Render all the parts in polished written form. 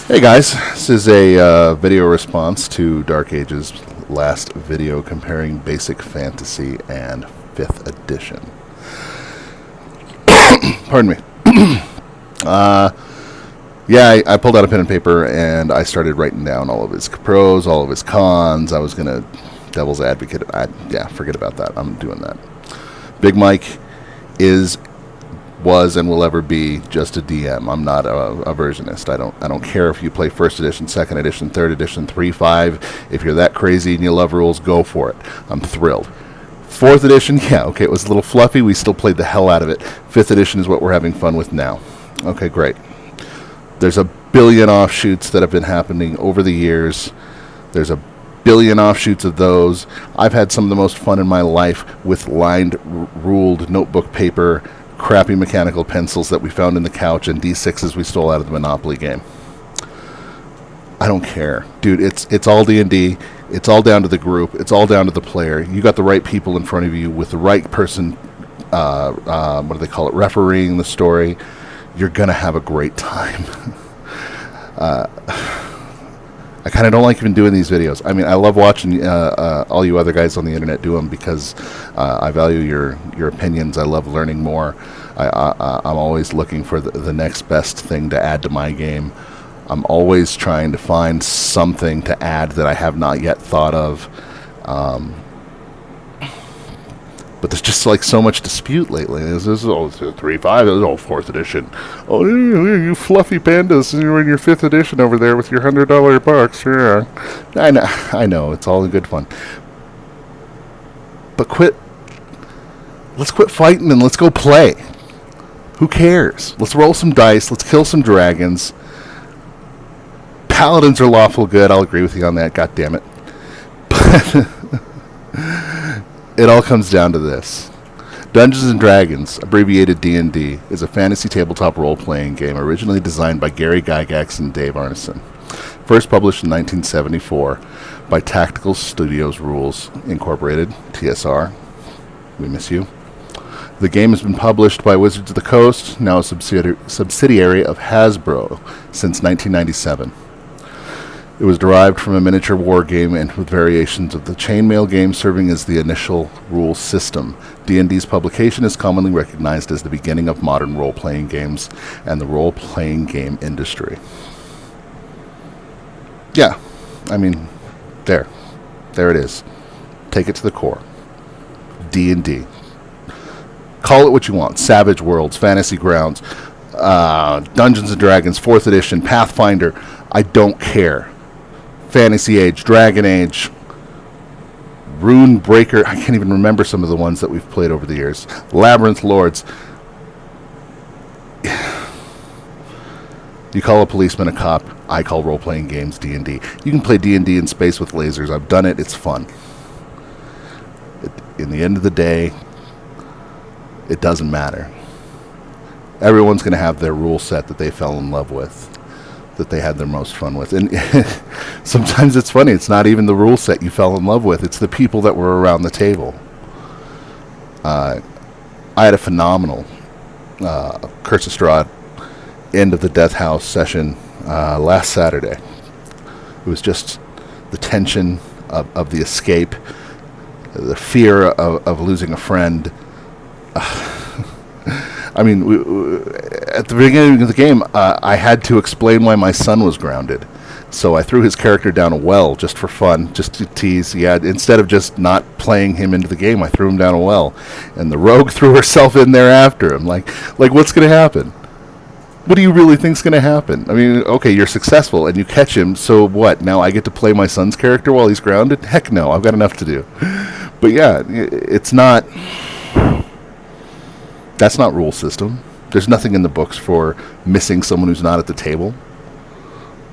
Hey guys, this is a video response to Dark Age's last video comparing Basic Fantasy and 5th edition. Pardon me. Yeah, I pulled out a pen and paper and I started writing down all of his pros, all of his cons. I was going to devil's advocate. Yeah, forget about that. I'm doing that. Big Mike was and will ever be just a DM. I'm not a versionist. I don't care if you play 1st edition, 2nd edition, 3rd edition, 3.5. If you're that crazy and you love rules, go for it. I'm thrilled. 4th edition, yeah, okay, it was a little fluffy. We still played the hell out of it. 5th edition is what we're having fun with now. Okay, great. There's a billion offshoots that have been happening over the years. There's a billion offshoots of those. I've had some of the most fun in my life with lined, ruled notebook paper, crappy mechanical pencils that we found in the couch, and D6s we stole out of the Monopoly game. I don't care. Dude, it's all D&D. It's all down to the group. It's all down to the player. You got the right people in front of you with the right person, what do they call it, refereeing the story. You're going to have a great time. I kind of don't like even doing these videos. I mean, I love watching all you other guys on the internet do them because I value your opinions. I love learning more. I'm always looking for the next best thing to add to my game. I'm always trying to find something to add that I have not yet thought of. But there's just like so much dispute lately. This is 3.5. This is all 4th edition. Oh, you fluffy pandas! You're in your 5th edition over there with your $100 box. Yeah, I know. It's all in good fun. But let's quit fighting and let's go play. Who cares? Let's roll some dice. Let's kill some dragons. Paladins are lawful good. I'll agree with you on that. God damn it. But it all comes down to this. Dungeons & Dragons, abbreviated D&D, is a fantasy tabletop role-playing game originally designed by Gary Gygax and Dave Arneson. First published in 1974 by Tactical Studios Rules Incorporated, TSR. We miss you. The game has been published by Wizards of the Coast, now a subsidiary of Hasbro, since 1997. It was derived from a miniature war game and with variations of the chainmail game serving as the initial rule system. D&D's publication is commonly recognized as the beginning of modern role-playing games and the role-playing game industry. Yeah, I mean, there it is. Take it to the core. D&D. Call it what you want. Savage Worlds, Fantasy Grounds, Dungeons & Dragons, 4th edition, Pathfinder. I don't care. Fantasy Age, Dragon Age, Rune Breaker. I can't even remember some of the ones that we've played over the years. Labyrinth Lords. You call a policeman a cop. I call role-playing games D&D. You can play D&D in space with lasers. I've done it. It's fun. In the end of the day, it doesn't matter. Everyone's going to have their rule set that they fell in love with, that they had their most fun with. And sometimes it's funny. It's not even the rule set you fell in love with. It's the people that were around the table. I had a phenomenal Curse of Strahd end of the Death House session last Saturday. It was just the tension of the escape, the fear of losing a friend. I mean, at the beginning of the game, I had to explain why my son was grounded. So I threw his character down a well just for fun, just to tease. Yeah, instead of just not playing him into the game, I threw him down a well. And the rogue threw herself in there after him. Like what's going to happen? What do you really think's going to happen? I mean, okay, you're successful and you catch him, so what? Now I get to play my son's character while he's grounded? Heck no, I've got enough to do. But yeah, it's not... That's not rule system. There's nothing in the books for missing someone who's not at the table.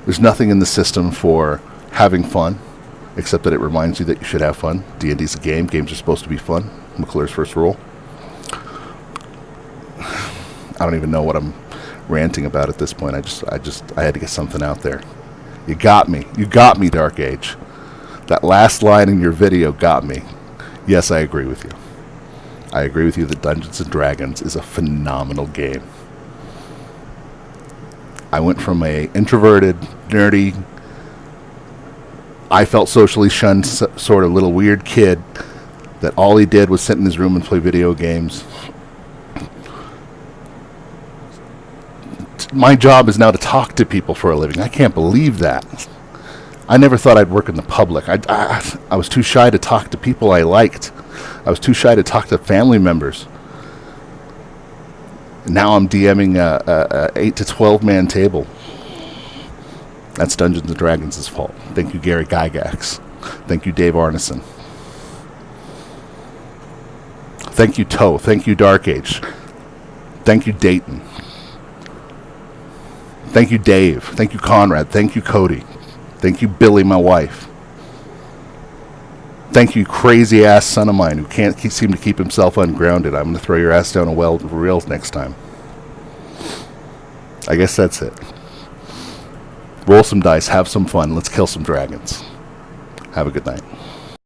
There's nothing in the system for having fun, except that it reminds you that you should have fun. D&D's a game. Games are supposed to be fun. McClure's first rule. I don't even know what I'm ranting about at this point. I had to get something out there. You got me. You got me, Dark Age. That last line in your video got me. Yes, I agree with you. I agree with you that Dungeons & Dragons is a phenomenal game. I went from a introverted, nerdy, I felt socially shunned sort of little weird kid that all he did was sit in his room and play video games. My job is now to talk to people for a living. I can't believe that. I never thought I'd work in the public. I was too shy to talk to people I liked. I was too shy to talk to family members. Now I'm DMing a 8 to 12 man table. That's Dungeons & Dragons' fault. Thank you, Gary Gygax. Thank you, Dave Arneson. Thank you, Toe. Thank you, Dark Age. Thank you, Dayton. Thank you, Dave. Thank you, Conrad. Thank you, Cody. Thank you, Billy, my wife. Thank you, crazy-ass son of mine who can't seem to keep himself ungrounded. I'm going to throw your ass down a well of rails next time. I guess that's it. Roll some dice. Have some fun. Let's kill some dragons. Have a good night.